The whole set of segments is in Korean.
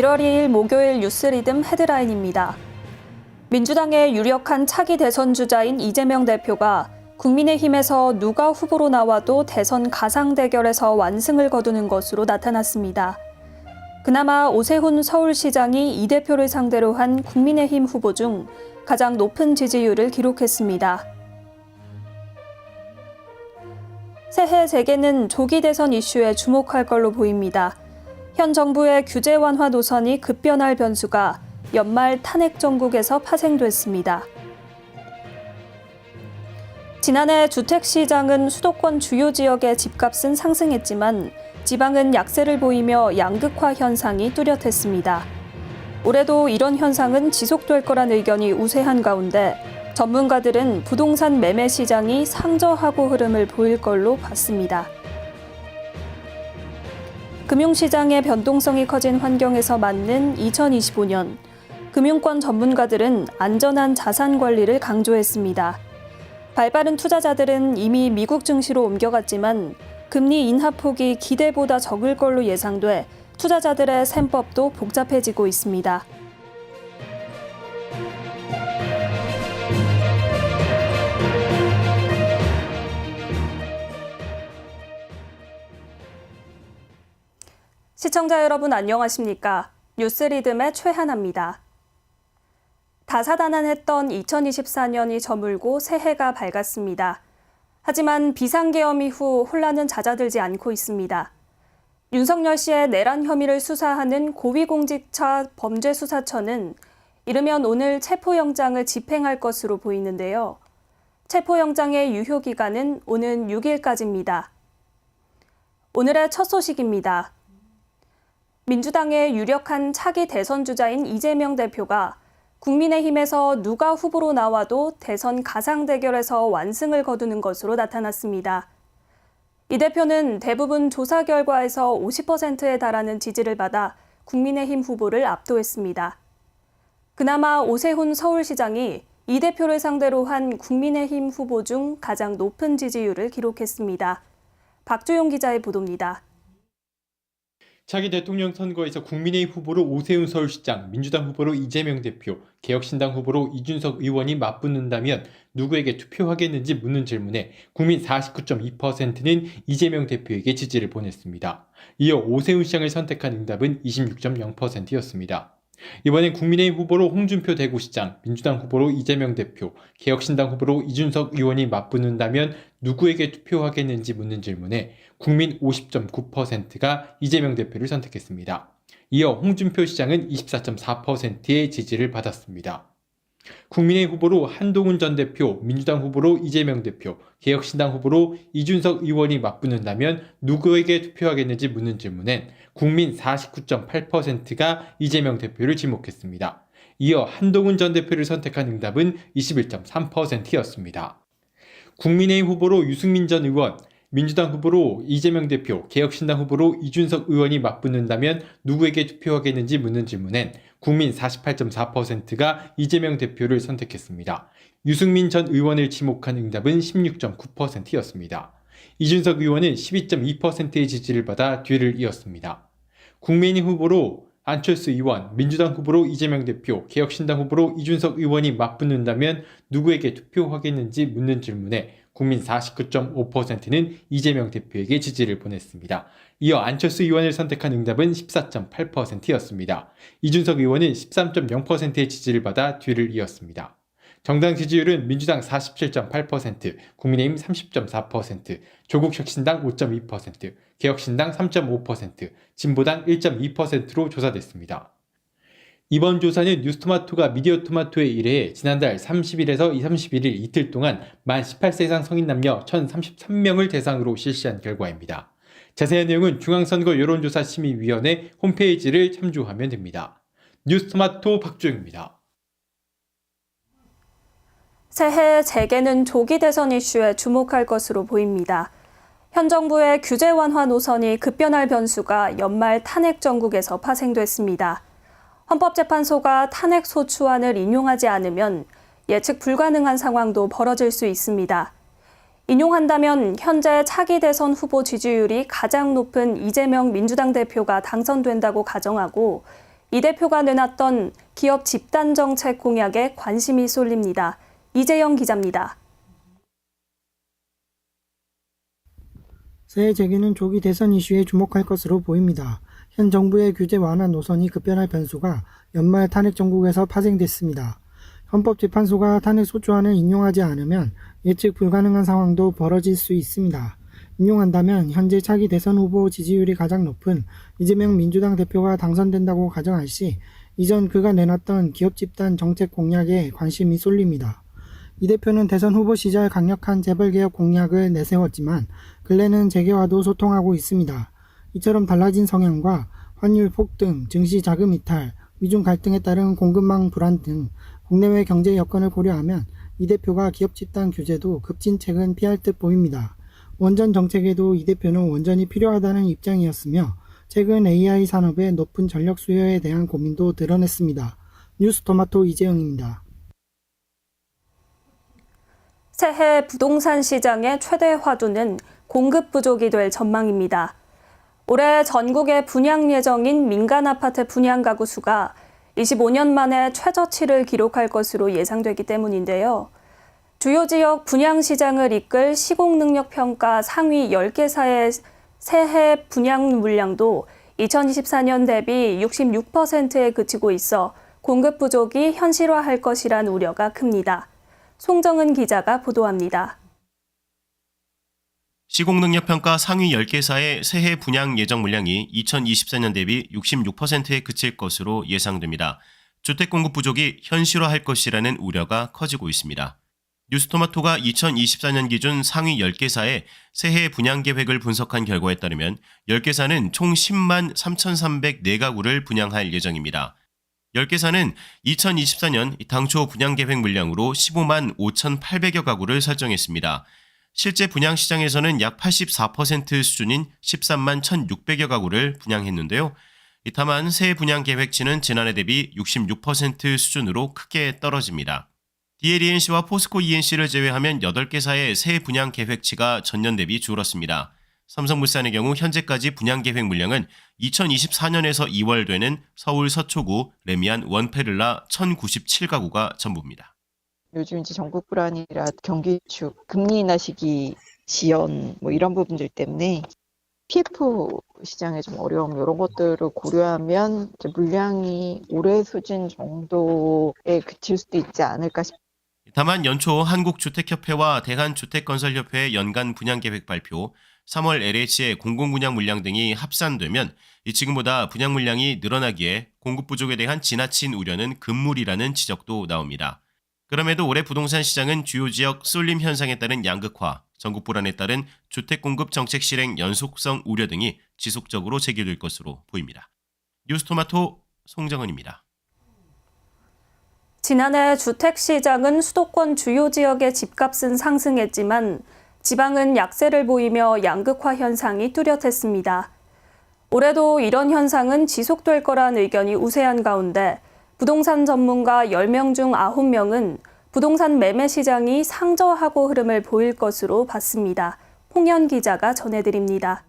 1월 2일 목요일 뉴스리듬 헤드라인입니다. 민주당의 유력한 차기 대선 주자인 이재명 대표가 국민의힘에서 누가 후보로 나와도 대선 가상 대결에서 완승을 거두는 것으로 나타났습니다. 그나마 오세훈 서울시장이 이 대표를 상대로 한 국민의힘 후보 중 가장 높은 지지율을 기록했습니다. 새해 재개는 조기 대선 이슈에 주목할 걸로 보입니다. 현 정부의 규제 완화 노선이 급변할 변수가 연말 탄핵 정국에서 파생됐습니다. 지난해 주택시장은 수도권 주요 지역의 집값은 상승했지만 지방은 약세를 보이며 양극화 현상이 뚜렷했습니다. 올해도 이런 현상은 지속될 거란 의견이 우세한 가운데 전문가들은 부동산 매매 시장이 상저하고 흐름을 보일 걸로 봤습니다. 금융시장의 변동성이 커진 환경에서 맞는 2025년, 금융권 전문가들은 안전한 자산 관리를 강조했습니다. 발빠른 투자자들은 이미 미국 증시로 옮겨갔지만 금리 인하폭이 기대보다 적을 걸로 예상돼 투자자들의 셈법도 복잡해지고 있습니다. 시청자 여러분 안녕하십니까? 뉴스리듬의 최하나입니다. 다사다난했던 2024년이 저물고 새해가 밝았습니다. 하지만 비상계엄 이후 혼란은 잦아들지 않고 있습니다. 윤석열 씨의 내란 혐의를 수사하는 고위공직자 범죄수사처는 이르면 오늘 체포영장을 집행할 것으로 보이는데요. 체포영장의 유효기간은 오는 6일까지입니다. 오늘의 첫 소식입니다. 민주당의 유력한 차기 대선 주자인 이재명 대표가 국민의힘에서 누가 후보로 나와도 대선 가상 대결에서 완승을 거두는 것으로 나타났습니다. 이 대표는 대부분 조사 결과에서 50%에 달하는 지지를 받아 국민의힘 후보를 압도했습니다. 그나마 오세훈 서울시장이 이 대표를 상대로 한 국민의힘 후보 중 가장 높은 지지율을 기록했습니다. 박주용 기자의 보도입니다. 차기 대통령 선거에서 국민의힘 후보로 오세훈 서울시장, 민주당 후보로 이재명 대표, 개혁신당 후보로 이준석 의원이 맞붙는다면 누구에게 투표하겠는지 묻는 질문에 국민 49.2%는 이재명 대표에게 지지를 보냈습니다. 이어 오세훈 시장을 선택한 응답은 26.0%였습니다. 이번엔 국민의힘 후보로 홍준표 대구시장, 민주당 후보로 이재명 대표, 개혁신당 후보로 이준석 의원이 맞붙는다면 누구에게 투표하겠는지 묻는 질문에 국민 50.9%가 이재명 대표를 선택했습니다. 이어 홍준표 시장은 24.4%의 지지를 받았습니다. 국민의힘 후보로 한동훈 전 대표, 민주당 후보로 이재명 대표, 개혁신당 후보로 이준석 의원이 맞붙는다면 누구에게 투표하겠는지 묻는 질문엔 국민 49.8%가 이재명 대표를 지목했습니다. 이어 한동훈 전 대표를 선택한 응답은 21.3%였습니다. 국민의힘 후보로 유승민 전 의원, 민주당 후보로 이재명 대표, 개혁신당 후보로 이준석 의원이 맞붙는다면 누구에게 투표하겠는지 묻는 질문엔 국민 48.4%가 이재명 대표를 선택했습니다. 유승민 전 의원을 지목한 응답은 16.9%였습니다. 이준석 의원은 12.2%의 지지를 받아 뒤를 이었습니다. 국민의힘 후보로 안철수 의원, 민주당 후보로 이재명 대표, 개혁신당 후보로 이준석 의원이 맞붙는다면 누구에게 투표하겠는지 묻는 질문에 국민 49.5%는 이재명 대표에게 지지를 보냈습니다. 이어 안철수 의원을 선택한 응답은 14.8%였습니다. 이준석 의원은 13.0%의 지지를 받아 뒤를 이었습니다. 정당 지지율은 민주당 47.8%, 국민의힘 30.4%, 조국혁신당 5.2%, 개혁신당 3.5%, 진보당 1.2%로 조사됐습니다. 이번 조사는 뉴스토마토가 미디어토마토에 의뢰해 지난달 30일에서 31일 이틀 동안 만 18세 이상 성인 남녀 1,033명을 대상으로 실시한 결과입니다. 자세한 내용은 중앙선거 여론조사심의위원회 홈페이지를 참조하면 됩니다. 뉴스토마토 박주영입니다. 새해 재개는 조기 대선 이슈에 주목할 것으로 보입니다. 현 정부의 규제 완화 노선이 급변할 변수가 연말 탄핵 정국에서 파생됐습니다. 헌법재판소가 탄핵 소추안을 인용하지 않으면 예측 불가능한 상황도 벌어질 수 있습니다. 인용한다면 현재 차기 대선 후보 지지율이 가장 높은 이재명 민주당 대표가 당선된다고 가정하고 이 대표가 내놨던 기업 집단 정책 공약에 관심이 쏠립니다. 이재영 기자입니다. 새해 재계는 조기 대선 이슈에 주목할 것으로 보입니다. 현 정부의 규제 완화 노선이 급변할 변수가 연말 탄핵 정국에서 파생됐습니다. 헌법재판소가 탄핵 소추안을 인용하지 않으면 예측 불가능한 상황도 벌어질 수 있습니다. 인용한다면 현재 차기 대선 후보 지지율이 가장 높은 이재명 민주당 대표가 당선된다고 가정할 시 이전 그가 내놨던 기업 집단 정책 공약에 관심이 쏠립니다. 이 대표는 대선 후보 시절 강력한 재벌개혁 공약을 내세웠지만 근래는 재계와도 소통하고 있습니다. 이처럼 달라진 성향과 환율 폭등, 증시 자금 이탈, 미중 갈등에 따른 공급망 불안 등 국내외 경제 여건을 고려하면 이 대표가 기업 집단 규제도 급진책은 피할 듯 보입니다. 원전 정책에도 이 대표는 원전이 필요하다는 입장이었으며 최근 AI 산업의 높은 전력 수요에 대한 고민도 드러냈습니다. 뉴스토마토 이재영입니다. 새해 부동산 시장의 최대 화두는 공급 부족이 될 전망입니다. 올해 전국에 분양 예정인 민간 아파트 분양 가구 수가 25년 만에 최저치를 기록할 것으로 예상되기 때문인데요. 주요 지역 분양 시장을 이끌 시공능력평가 상위 10개사의 새해 분양 물량도 2024년 대비 66%에 그치고 있어 공급 부족이 현실화할 것이란 우려가 큽니다. 송정은 기자가 보도합니다. 시공능력평가 상위 10개사의 새해 분양 예정 물량이 2024년 대비 66%에 그칠 것으로 예상됩니다. 주택 공급 부족이 현실화할 것이라는 우려가 커지고 있습니다. 뉴스토마토가 2024년 기준 상위 10개사의 새해 분양 계획을 분석한 결과에 따르면 10개사는 총 10만 3,304가구를 분양할 예정입니다. 10개사는 2024년 당초 분양 계획 물량으로 15만 5,800여 가구를 설정했습니다. 실제 분양 시장에서는 약 84% 수준인 13만 1,600여 가구를 분양했는데요. 다만 새해 분양 계획치는 지난해 대비 66% 수준으로 크게 떨어집니다. DLENC와 포스코 ENC를 제외하면 8개사의 새해 분양 계획치가 전년 대비 줄었습니다. 삼성물산의 경우 현재까지 분양 계획 물량은 2024년에서 2월 되는 서울 서초구, 레미안, 원페를라 1,097가구가 전부입니다. 요즘 이제 전국 불안이라 경기 위축, 금리 인하 시기 지연 이런 부분들 때문에 PF 시장의 좀 어려움 이런 것들을 고려하면 이제 물량이 올해 수준 정도에 그칠 수도 있지 않을까 싶습니다. 다만 연초 한국주택협회와 대한주택건설협회의 연간 분양계획 발표, 3월 LH의 공공분양 물량 등이 합산되면 지금보다 분양 물량이 늘어나기에 공급 부족에 대한 지나친 우려는 금물이라는 지적도 나옵니다. 그럼에도 올해 부동산 시장은 주요 지역 쏠림 현상에 따른 양극화, 전국 불안에 따른 주택공급 정책 실행 연속성 우려 등이 지속적으로 제기될 것으로 보입니다. 뉴스토마토 송정은입니다. 지난해 주택시장은 수도권 주요 지역의 집값은 상승했지만 지방은 약세를 보이며 양극화 현상이 뚜렷했습니다. 올해도 이런 현상은 지속될 거란 의견이 우세한 가운데 부동산 전문가 10명 중 9명은 부동산 매매 시장이 상저하고 흐름을 보일 것으로 봤습니다. 홍현 기자가 전해드립니다.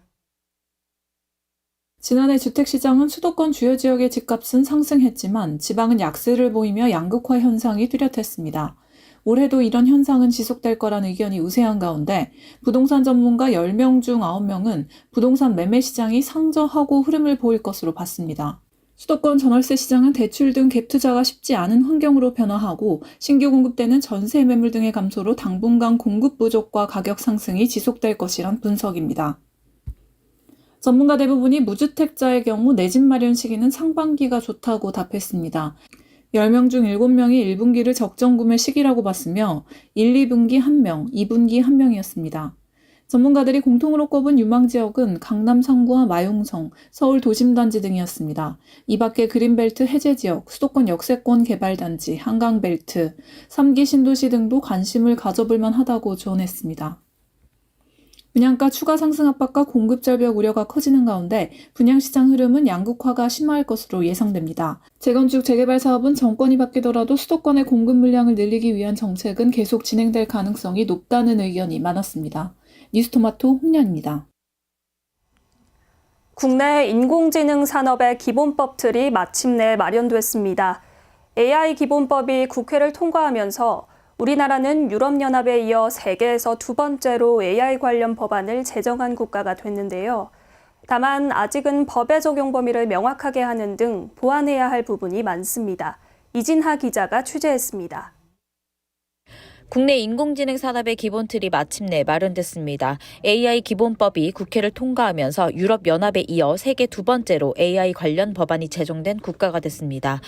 지난해 주택시장은 수도권 주요 지역의 집값은 상승했지만 지방은 약세를 보이며 양극화 현상이 뚜렷했습니다. 올해도 이런 현상은 지속될 거란 의견이 우세한 가운데 부동산 전문가 10명 중 9명은 부동산 매매 시장이 상저하고 흐름을 보일 것으로 봤습니다. 수도권 전월세 시장은 대출 등 갭 투자가 쉽지 않은 환경으로 변화하고 신규 공급되는 전세 매물 등의 감소로 당분간 공급 부족과 가격 상승이 지속될 것이란 분석입니다. 전문가 대부분이 무주택자의 경우 내 집 마련 시기는 상반기가 좋다고 답했습니다. 10명 중 7명이 1분기를 적정 구매 시기라고 봤으며 1, 2분기 1명, 2분기 1명이었습니다. 전문가들이 공통으로 꼽은 유망 지역은 강남 상구와 마용성, 서울 도심단지 등이었습니다. 이 밖에 그린벨트 해제 지역, 수도권 역세권 개발단지, 한강벨트, 3기 신도시 등도 관심을 가져볼 만하다고 조언했습니다. 분양가 추가 상승 압박과 공급 절벽 우려가 커지는 가운데 분양시장 흐름은 양극화가 심화할 것으로 예상됩니다. 재건축 재개발 사업은 정권이 바뀌더라도 수도권의 공급 물량을 늘리기 위한 정책은 계속 진행될 가능성이 높다는 의견이 많았습니다. 뉴스토마토 홍련입니다. 국내 인공지능 산업의 기본법 틀이 마침내 마련됐습니다. AI 기본법이 국회를 통과하면서 우리나라는 유럽연합에 이어 세계에서 두 번째로 AI 관련 법안을 제정한 국가가 됐는데요. 다만 아직은 법의 적용 범위를 명확하게 하는 등 보완해야 할 부분이 많습니다. 이진하 기자가 취재했습니다. 국내 인공지능 산업의 기본 틀이 마침내 마련됐습니다. AI 기본법이 국회를 통과하면서 유럽연합에 이어 세계 두 번째로 AI 관련 법안이 제정된 국가가 됐습니다.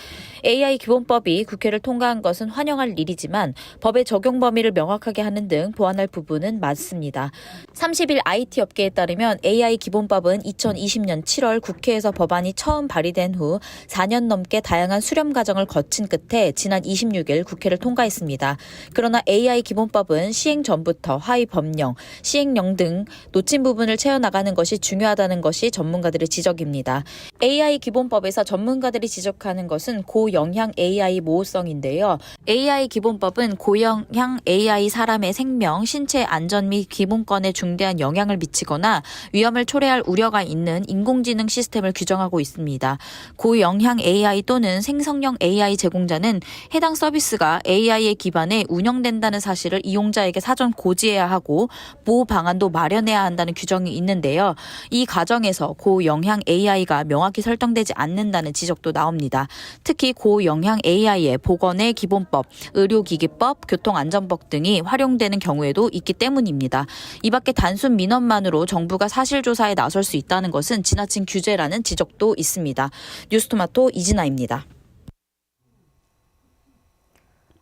AI 기본법이 국회를 통과한 것은 환영할 일이지만 법의 적용 범위를 명확하게 하는 등 보완할 부분은 많습니다. 30일 IT 업계에 따르면 AI 기본법은 2020년 7월 국회에서 법안이 처음 발의된 후 4년 넘게 다양한 수렴 과정을 거친 끝에 지난 26일 국회를 통과했습니다. 그러나 AI 기본법은 시행 전부터 하위 법령, 시행령 등 놓친 부분을 채워나가는 것이 중요하다는 것이 전문가들의 지적입니다. AI 기본법에서 전문가들이 지적하는 것은 고영향 AI 모호성인데요. AI 기본법은 고영향 AI 사람의 생명, 신체 안전 및 기본권에 중대한 영향을 미치거나 위험을 초래할 우려가 있는 인공지능 시스템을 규정하고 있습니다. 고영향 AI 또는 생성형 AI 제공자는 해당 서비스가 AI에 기반해 운영된다는 사실을 이용자에게 사전 고지해야 하고 보호 방안도 마련해야 한다는 규정이 있는데요. 이 과정에서 고영향 AI가 명확히 설정되지 않는다는 지적도 나옵니다. 특히 고영향 AI의 보건의 기본법, 의료기기법, 교통안전법 등이 활용되는 경우에도 있기 때문입니다. 이 밖에 단순 민원만으로 정부가 사실조사에 나설 수 있다는 것은 지나친 규제라는 지적도 있습니다. 뉴스토마토 이진아입니다.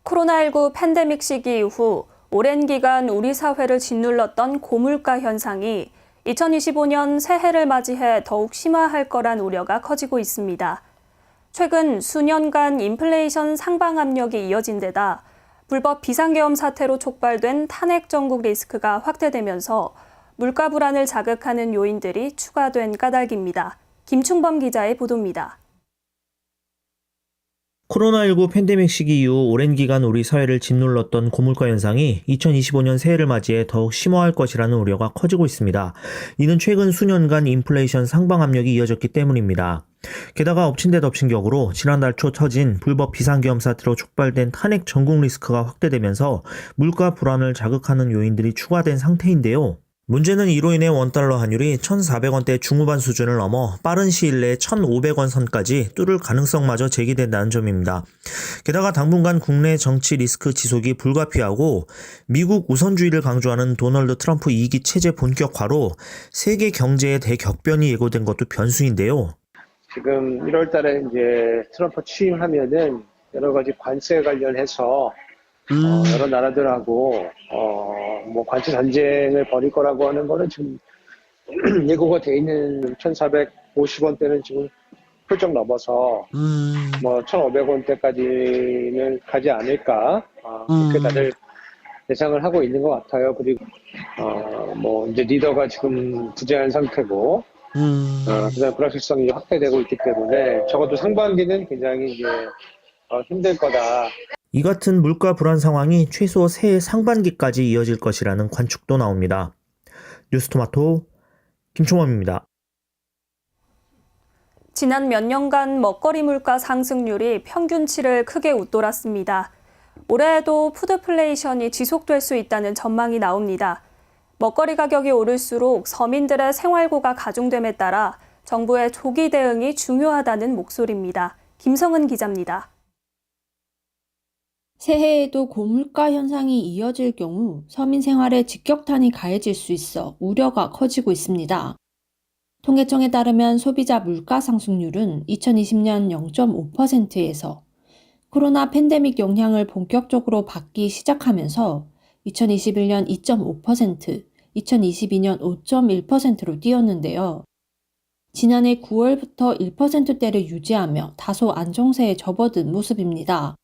코로나19 팬데믹 시기 이후 오랜 기간 우리 사회를 짓눌렀던 고물가 현상이 2025년 새해를 맞이해 더욱 심화할 거란 우려가 커지고 있습니다. 최근 수년간 인플레이션 상방 압력이 이어진 데다 불법 비상계엄 사태로 촉발된 탄핵 정국 리스크가 확대되면서 물가 불안을 자극하는 요인들이 추가된 까닭입니다. 김충범 기자의 보도입니다. 코로나19 팬데믹 시기 이후 오랜 기간 우리 사회를 짓눌렀던 고물가 현상이 2025년 새해를 맞이해 더욱 심화할 것이라는 우려가 커지고 있습니다. 이는 최근 수년간 인플레이션 상방 압력이 이어졌기 때문입니다. 게다가 엎친 데 덮친 격으로 지난달 초 터진 불법 비상계엄 사태로 촉발된 탄핵 전국 리스크가 확대되면서 물가 불안을 자극하는 요인들이 추가된 상태인데요. 문제는 이로 인해 원달러 환율이 1,400원대 중후반 수준을 넘어 빠른 시일 내에 1,500원 선까지 뚫을 가능성마저 제기된다는 점입니다. 게다가 당분간 국내 정치 리스크 지속이 불가피하고 미국 우선주의를 강조하는 도널드 트럼프 2기 체제 본격화로 세계 경제의 대격변이 예고된 것도 변수인데요. 지금 1월 달에 이제 트럼프 취임하면은 여러 가지 관세 관련해서 여러 나라들하고 뭐 관세 전쟁을 벌일 거라고 하는 거는 지금 예고가 돼 있는 1,450원대는 지금 훌쩍 넘어서 뭐 1,500원대까지는 가지 않을까 그렇게 다들 예상을 하고 있는 것 같아요. 그리고 뭐 이제 리더가 지금 부재한 상태고 그다음 불확실성이 확대되고 있기 때문에 적어도 상반기는 굉장히 이제 힘들 거다. 이 같은 물가 불안 상황이 최소 새해 상반기까지 이어질 것이라는 관측도 나옵니다. 뉴스토마토 김총범입니다. 지난 몇 년간 먹거리 물가 상승률이 평균치를 크게 웃돌았습니다. 올해에도 푸드플레이션이 지속될 수 있다는 전망이 나옵니다. 먹거리 가격이 오를수록 서민들의 생활고가 가중됨에 따라 정부의 조기 대응이 중요하다는 목소리입니다. 김성은 기자입니다. 새해에도 고물가 현상이 이어질 경우 서민 생활에 직격탄이 가해질 수 있어 우려가 커지고 있습니다. 통계청에 따르면 소비자 물가 상승률은 2020년 0.5%에서 코로나 팬데믹 영향을 본격적으로 받기 시작하면서 2021년 2.5%, 2022년 5.1%로 뛰었는데요. 지난해 9월부터 1%대를 유지하며 다소 안정세에 접어든 모습입니다.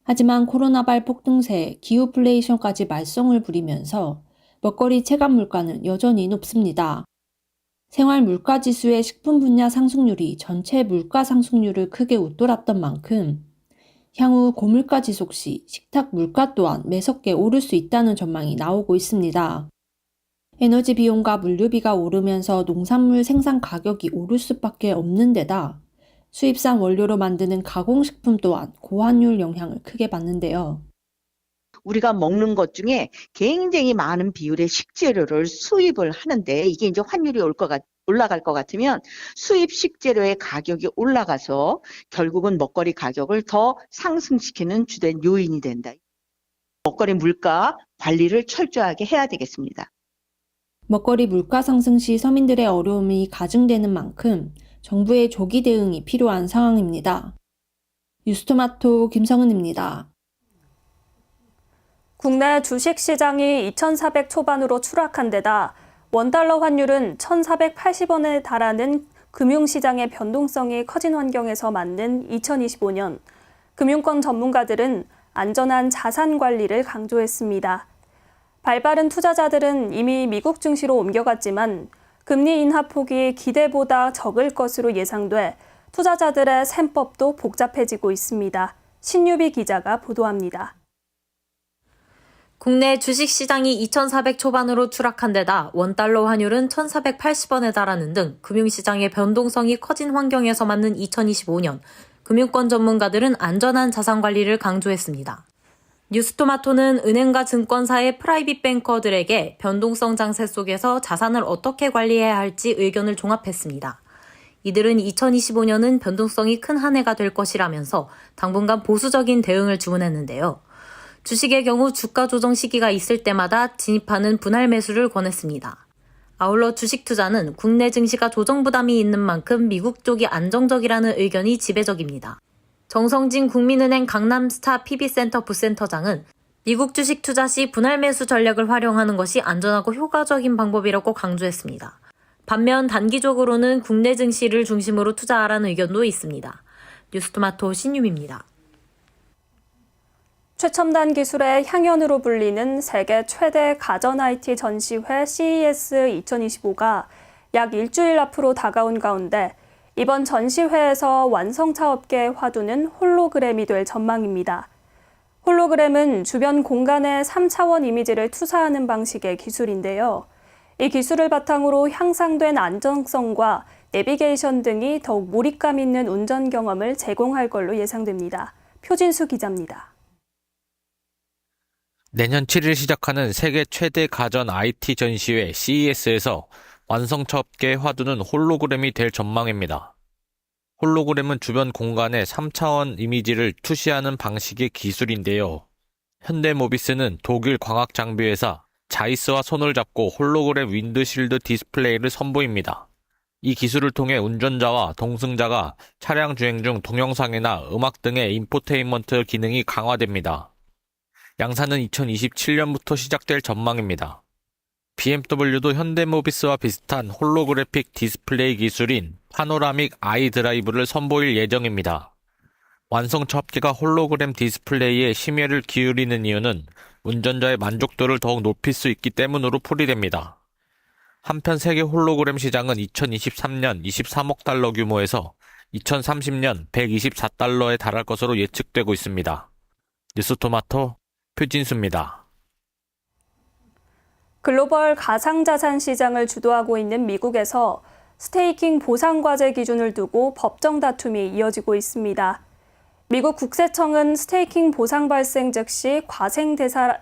하지만 코로나발 폭등세, 기후플레이션까지 말썽을 부리면서 먹거리 체감 물가는 여전히 높습니다. 생활 물가지수의 식품 분야 상승률이 전체 물가 상승률을 크게 웃돌았던 만큼 향후 고물가 지속 시 식탁 물가 또한 매섭게 오를 수 있다는 전망이 나오고 있습니다. 에너지 비용과 물류비가 오르면서 농산물 생산 가격이 오를 수밖에 없는 데다 수입산 원료로 만드는 가공식품 또한 고환율 영향을 크게 받는데요. 우리가 먹는 것 중에 굉장히 많은 비율의 식재료를 수입을 하는데 이게 이제 환율이 올라갈 것 같으면 수입 식재료의 가격이 올라가서 결국은 먹거리 가격을 더 상승시키는 주된 요인이 된다. 먹거리 물가 관리를 철저하게 해야 되겠습니다. 먹거리 물가 상승 시 서민들의 어려움이 가중되는 만큼 정부의 조기 대응이 필요한 상황입니다. 뉴스토마토 김성은입니다. 국내 주식시장이 2,400 초반으로 추락한 데다 원달러 환율은 1,480원에 달하는 금융시장의 변동성이 커진 환경에서 맞는 2025년, 금융권 전문가들은 안전한 자산 관리를 강조했습니다. 발빠른 투자자들은 이미 미국 증시로 옮겨갔지만 금리 인하 폭이 기대보다 적을 것으로 예상돼 투자자들의 셈법도 복잡해지고 있습니다. 신유비 기자가 보도합니다. 국내 주식시장이 2,400 초반으로 추락한 데다 원달러 환율은 1,480원에 달하는 등 금융시장의 변동성이 커진 환경에서 맞는 2025년, 금융권 전문가들은 안전한 자산 관리를 강조했습니다. 뉴스토마토는 은행과 증권사의 프라이빗 뱅커들에게 변동성 장세 속에서 자산을 어떻게 관리해야 할지 의견을 종합했습니다. 이들은 2025년은 변동성이 큰 한 해가 될 것이라면서 당분간 보수적인 대응을 주문했는데요. 주식의 경우 주가 조정 시기가 있을 때마다 진입하는 분할 매수를 권했습니다. 아울러 주식 투자는 국내 증시가 조정 부담이 있는 만큼 미국 쪽이 안정적이라는 의견이 지배적입니다. 정성진 국민은행 강남스타 PB센터 부센터장은 미국 주식 투자 시 분할 매수 전략을 활용하는 것이 안전하고 효과적인 방법이라고 강조했습니다. 반면 단기적으로는 국내 증시를 중심으로 투자하라는 의견도 있습니다. 뉴스토마토 신유미입니다. 최첨단 기술의 향연으로 불리는 세계 최대 가전 IT 전시회 CES 2025가 약 일주일 앞으로 다가온 가운데 이번 전시회에서 완성차 업계의 화두는 홀로그램이 될 전망입니다. 홀로그램은 주변 공간에 3차원 이미지를 투사하는 방식의 기술인데요. 이 기술을 바탕으로 향상된 안정성과 내비게이션 등이 더욱 몰입감 있는 운전 경험을 제공할 걸로 예상됩니다. 표진수 기자입니다. 내년 7일 시작하는 세계 최대 가전 IT 전시회 CES에서 완성차 업계의 화두는 홀로그램이 될 전망입니다. 홀로그램은 주변 공간에 3차원 이미지를 투시하는 방식의 기술인데요. 현대모비스는 독일 광학장비회사 자이스와 손을 잡고 홀로그램 윈드실드 디스플레이를 선보입니다. 이 기술을 통해 운전자와 동승자가 차량 주행 중 동영상이나 음악 등의 인포테인먼트 기능이 강화됩니다. 양산은 2027년부터 시작될 전망입니다. BMW도 현대모비스와 비슷한 홀로그래픽 디스플레이 기술인 파노라믹 아이 드라이브를 선보일 예정입니다. 완성차 업계가 홀로그램 디스플레이에 심혈을 기울이는 이유는 운전자의 만족도를 더욱 높일 수 있기 때문으로 풀이됩니다. 한편 세계 홀로그램 시장은 2023년 23억 달러 규모에서 2030년 124달러에 달할 것으로 예측되고 있습니다. 뉴스토마토 표진수입니다. 글로벌 가상자산 시장을 주도하고 있는 미국에서 스테이킹 보상과제 기준을 두고 법정 다툼이 이어지고 있습니다. 미국 국세청은 스테이킹 보상 발생 즉시 과생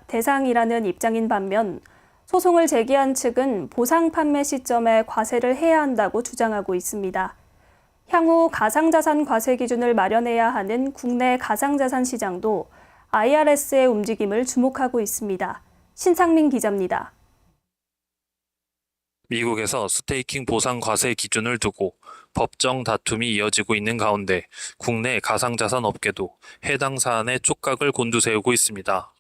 대상이라는 입장인 반면 소송을 제기한 측은 보상 판매 시점에 과세를 해야 한다고 주장하고 있습니다. 향후 가상자산 과세 기준을 마련해야 하는 국내 가상자산 시장도 IRS의 움직임을 주목하고 있습니다. 신상민 기자입니다. 미국에서 스테이킹 보상 과세 기준을 두고 법정 다툼이 이어지고 있는 가운데 국내 가상자산 업계도 해당 사안에 촉각을 곤두세우고 있습니다.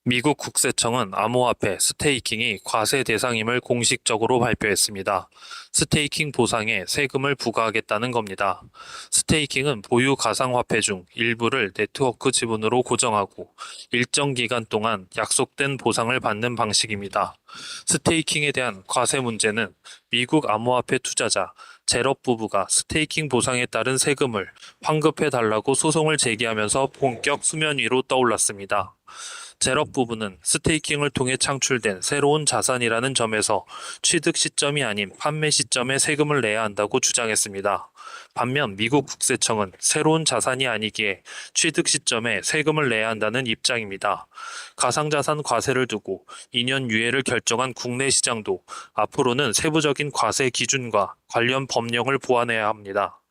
미국 국세청은 암호화폐 스테이킹이 과세 대상임을 공식적으로 발표했습니다. 스테이킹 보상에 세금을 부과하겠다는 겁니다. 스테이킹은 보유 가상화폐 중 일부를 네트워크 지분으로 고정하고 일정 기간 동안 약속된 보상을 받는 방식입니다. 스테이킹에 대한 과세 문제는 미국 암호화폐 투자자 제럽 부부가 스테이킹 보상에 따른 세금을 환급해달라고 소송을 제기하면서 본격 수면 위로 떠올랐습니다. 제럽 부부는 스테이킹을 통해 창출된 새로운 자산이라는 점에서 취득 시점이 아닌 판매 시점에 세금을 내야 한다고 주장했습니다. 반면 미국 국세청은 새로운 자산이 아니기에 취득 시점에 세금을 내야 한다는 입장입니다. 가상자산 과세를 두고 2년 유예를 결정한 국내 시장도 앞으로는 세부적인 과세 기준과 관련 법령을 보완해야 합니다.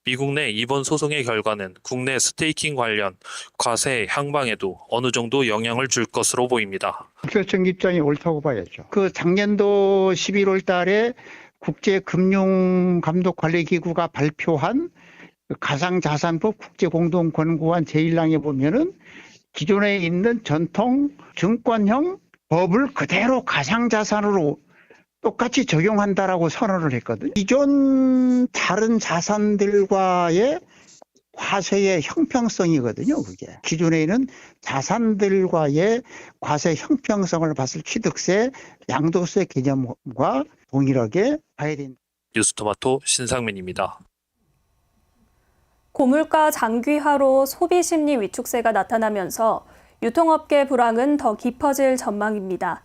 미국 내 이번 소송의 결과는 국내 스테이킹 관련 과세 향방에도 어느 정도 영향을 줄 것으로 보입니다. 국세청 입장이 옳다고 봐야죠. 그 작년도 11월 달에 국제금융감독관리기구가 발표한 가상자산법 국제공동권고안 제1항에 보면은 기존에 있는 전통 증권형 법을 그대로 가상자산으로 똑같이 적용한다라고 선언을 했거든요. 기존 다른 자산들과의 과세의 형평성이거든요, 그게. 기존에 있는 자산들과의 과세 형평성을 봤을 취득세, 양도세 개념과 동일하게 봐야 된다. 뉴스토마토 신상민입니다. 고물가 장기화로 소비심리 위축세가 나타나면서 유통업계 불황은 더 깊어질 전망입니다.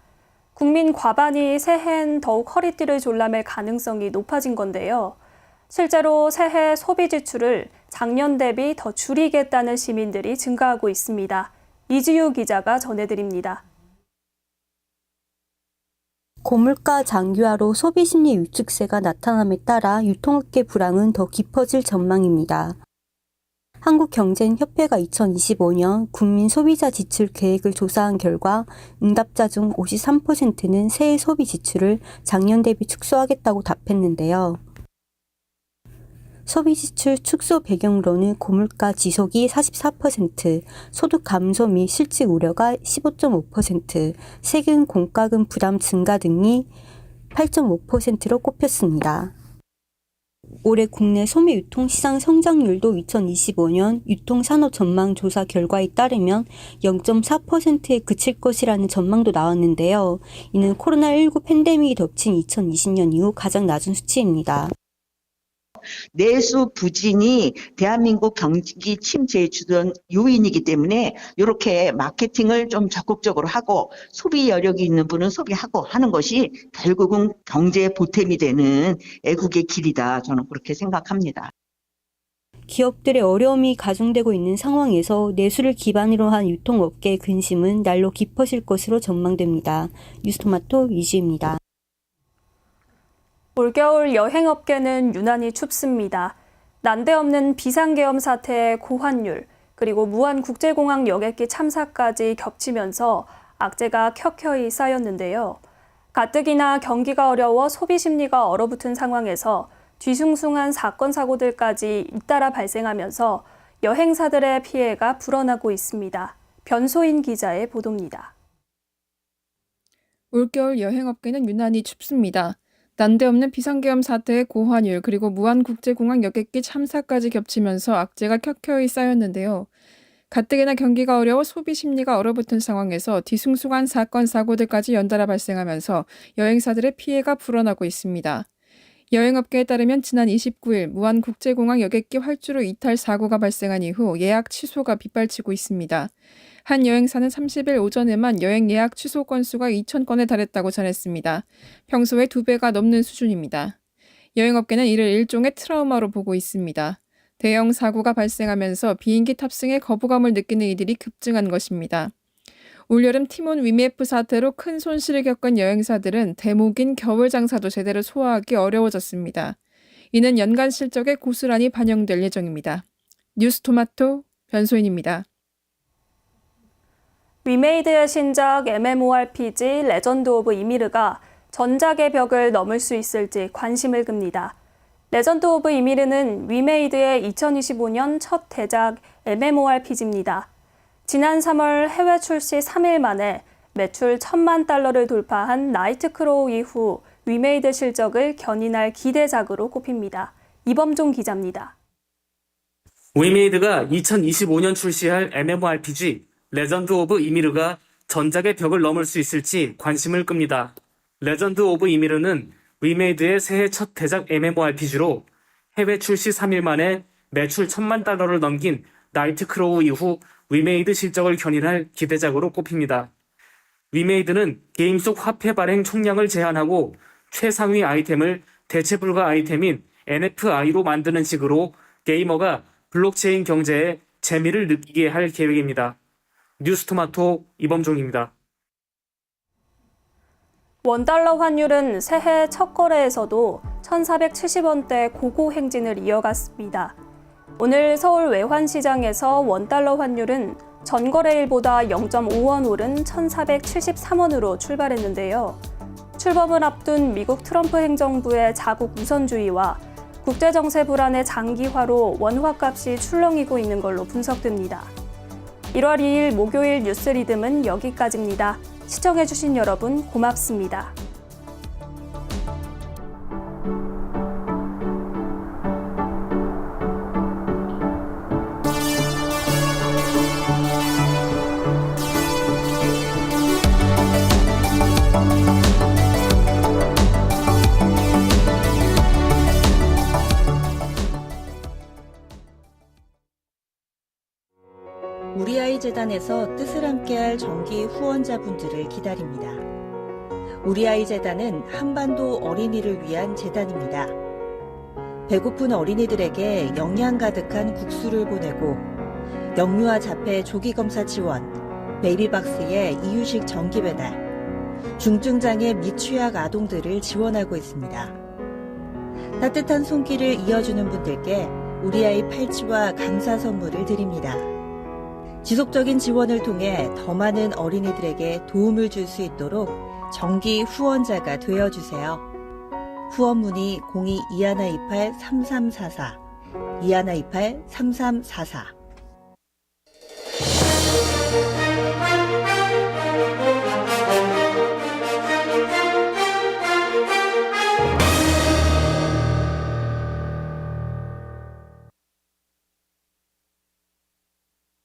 국민 과반이 새해엔 더욱 허리띠를 졸라맬 가능성이 높아진 건데요. 실제로 새해 소비 지출을 작년 대비 더 줄이겠다는 시민들이 증가하고 있습니다. 이지유 기자가 전해드립니다. 고물가 장기화로 소비심리 위축세가 나타남에 따라 유통업계 불황은 더 깊어질 전망입니다. 한국경제협회가 2025년 국민 소비자 지출 계획을 조사한 결과 응답자 중 53%는 새해 소비 지출을 작년 대비 축소하겠다고 답했는데요. 소비 지출 축소 배경으로는 고물가 지속이 44%, 소득 감소 및 실직 우려가 15.5%, 세금 공과금 부담 증가 등이 8.5%로 꼽혔습니다. 올해 국내 소매 유통시장 성장률도 2025년 유통산업 전망 조사 결과에 따르면 0.4%에 그칠 것이라는 전망도 나왔는데요. 이는 코로나19 팬데믹이 덮친 2020년 이후 가장 낮은 수치입니다. 내수 부진이 대한민국 경기 침체의 주된 요인이기 때문에 이렇게 마케팅을 좀 적극적으로 하고 소비 여력이 있는 분은 소비하고 하는 것이 결국은 경제의 보탬이 되는 애국의 길이다. 저는 그렇게 생각합니다. 기업들의 어려움이 가중되고 있는 상황에서 내수를 기반으로 한 유통업계의 근심은 날로 깊어질 것으로 전망됩니다. 뉴스토마토 이지입니다. 올겨울 여행업계는 유난히 춥습니다. 난데없는 비상계엄 사태의 고환율, 그리고 무안국제공항 여객기 참사까지 겹치면서 악재가 켜켜이 쌓였는데요. 가뜩이나 경기가 어려워 소비심리가 얼어붙은 상황에서 뒤숭숭한 사건 사고들까지 잇따라 발생하면서 여행사들의 피해가 불어나고 있습니다. 변소인 기자의 보도입니다. 올겨울 여행업계는 유난히 춥습니다. 난데없는 비상계엄 사태의 고환율 그리고 무안국제공항 여객기 참사까지 겹치면서 악재가 켜켜이 쌓였는데요. 가뜩이나 경기가 어려워 소비 심리가 얼어붙은 상황에서 뒤숭숭한 사건 사고들까지 연달아 발생하면서 여행사들의 피해가 불어나고 있습니다. 여행업계에 따르면 지난 29일 무안국제공항 여객기 활주로 이탈 사고가 발생한 이후 예약 취소가 빗발치고 있습니다. 한 여행사는 30일 오전에만 여행 예약 취소 건수가 2,000건에 달했다고 전했습니다. 평소의 2배가 넘는 수준입니다. 여행업계는 이를 일종의 트라우마로 보고 있습니다. 대형 사고가 발생하면서 비행기 탑승에 거부감을 느끼는 이들이 급증한 것입니다. 올여름 티몬 위메프 사태로 큰 손실을 겪은 여행사들은 대목인 겨울 장사도 제대로 소화하기 어려워졌습니다. 이는 연간 실적에 고스란히 반영될 예정입니다. 뉴스토마토 변소인입니다. 위메이드의 신작 MMORPG 레전드 오브 이미르가 전작의 벽을 넘을 수 있을지 관심을 끕니다. 레전드 오브 이미르는 위메이드의 2025년 첫 대작 MMORPG입니다. 지난 3월 해외 출시 3일 만에 매출 1,000만 달러를 돌파한 나이트크로우 이후 위메이드 실적을 견인할 기대작으로 꼽힙니다. 이범종 기자입니다. 위메이드가 2025년 출시할 MMORPG 레전드 오브 이미르가 전작의 벽을 넘을 수 있을지 관심을 끕니다. 레전드 오브 이미르는 위메이드의 새해 첫 대작 MMORPG로 해외 출시 3일 만에 매출 1,000만 달러를 넘긴 나이트크로우 이후 위메이드 실적을 견인할 기대작으로 꼽힙니다. 위메이드는 게임 속 화폐 발행 총량을 제한하고 최상위 아이템을 대체 불가 아이템인 NFI로 만드는 식으로 게이머가 블록체인 경제에 재미를 느끼게 할 계획입니다. 뉴스토마토 이범종입니다. 원달러 환율은 새해 첫 거래에서도 1,470원대 고고 행진을 이어갔습니다. 오늘 서울 외환시장에서 원달러 환율은 전거래일보다 0.5원 오른 1,473원으로 출발했는데요. 출범을 앞둔 미국 트럼프 행정부의 자국 우선주의와 국제정세 불안의 장기화로 원화값이 출렁이고 있는 걸로 분석됩니다. 1월 2일 목요일 뉴스 리듬은 여기까지입니다. 시청해주신 여러분 고맙습니다. 우리아이 재단에서 뜻을 함께할 정기 후원자분들을 기다립니다. 우리아이 재단은 한반도 어린이를 위한 재단입니다. 배고픈 어린이들에게 영양 가득한 국수를 보내고 영유아 자폐 조기검사 지원, 베이비박스의 이유식 정기 배달, 중증장애 및 취약 아동들을 지원하고 있습니다. 따뜻한 손길을 이어주는 분들께 우리아이 팔찌와 감사 선물을 드립니다. 지속적인 지원을 통해 더 많은 어린이들에게 도움을 줄 수 있도록 정기 후원자가 되어주세요. 후원 문의 02-2128-3344, 2128-3344